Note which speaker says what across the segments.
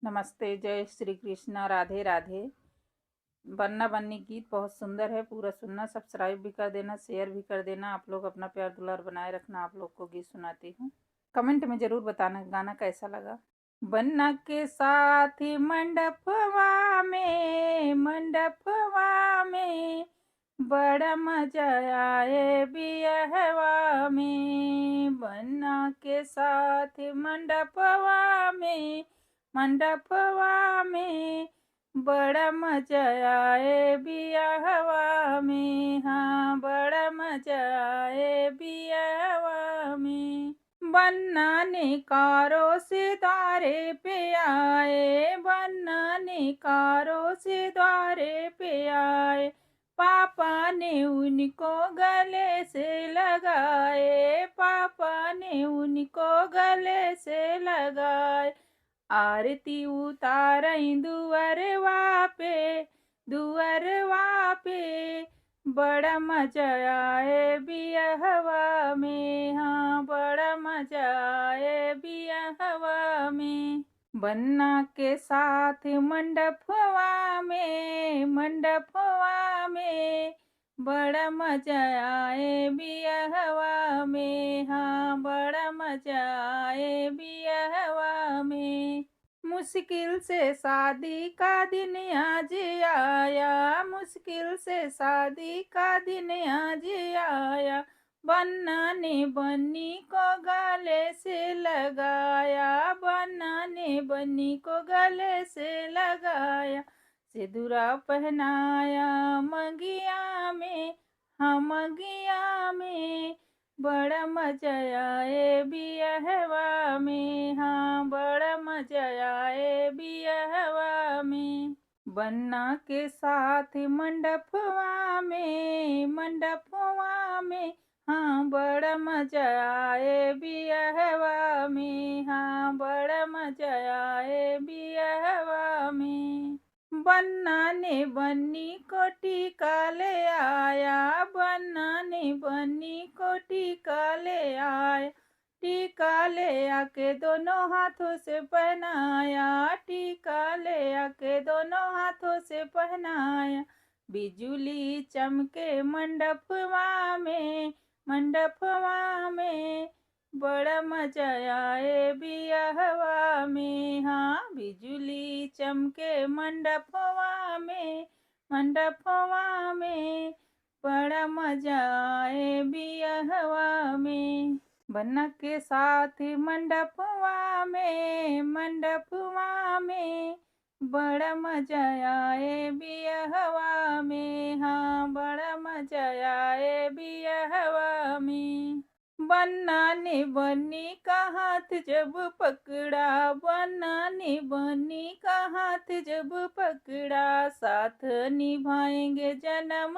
Speaker 1: नमस्ते, जय श्री कृष्णा, राधे राधे। बन्ना बन्नी गीत बहुत सुंदर है, पूरा सुनना, सब्सक्राइब भी कर देना, शेयर भी कर देना। आप लोग अपना प्यार दुलार बनाए रखना। आप लोग को गीत सुनाती हूँ, कमेंट में जरूर बताना गाना कैसा लगा। बन्ना के साथ मंडपवा में बड़ा मजा आए बियाहवा में। बन्ना के साथ मंडपवा में बड़ा मजा आए बियाहवा में। हाँ, बड़ा मजा आए बियाहवा में। बन्ना ने कारों से द्वारे पे आए, बन्ना ने कारों से द्वारे पे आए। पापा ने उनको गले से लगाए, पापा ने उनको गले से लगाए। आरती उतारई दुअरवा पे बड़ा मजा आए बियाहवा में। हाँ, बड़ा मजा आए बियाहवा में। बन्ना के साथ मंडपवा में बड़ा मजा आए बियाहवा में। हाँ, बड़ा मजा आए बियाहवा में। मुश्किल से शादी का दिन आज आया, मुश्किल से शादी का दिन आज आया। बन्ना ने बन्नी को गले से लगाया, बन्ना ने बन्नी को गले से लगाया। सिंदूरा पहनाया मंगिया में, हाँ मंगिया में बड़ा मजा आए बियाहवा में। हाँ, बड़ा मजा आए बियाहवा में। बन्ना के साथ मंडपवा में हाँ बड़ा मजा आए बियाहवा में। हाँ, बड़ा मजा आए बियाहवा में। बन्ना ने बन्नी को टीका ले आया, बन्ना ने बन्नी को टीका ले आया। टीका ले आके दोनों हाथों से पहनाया, टीका ले आके दोनों हाथों से पहनाया। बिजुली चमके मंडपवा में बड़ा मजा आए बियाहवा में। हाँ, बिजुली चमके मंडपवा में बड़ा मजा आए बियाहवा में। बन्ना के साथ मंडपवा में बड़ा मजा आए बियाहवा में। हाँ, बड़ा मजा आए बियाहवा में। बन्ना ने बन्नी का हाथ जब पकड़ा, बन्ना ने बन्नी का हाथ जब पकड़ा। साथ निभाएंगे जन्म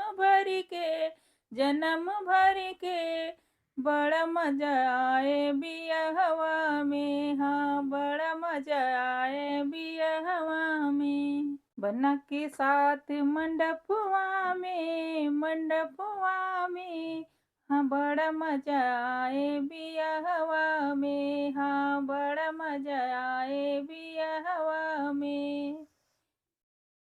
Speaker 1: भर के बड़ा मजा आए बियाहवा में। हाँ, बड़ा मजा आए बियाहवा में। बन्ना के साथ मंडपवा में हाँ, बड़ा मजा आए बियाहवा में। हाँ, बड़ा मजा आए बियाहवा में।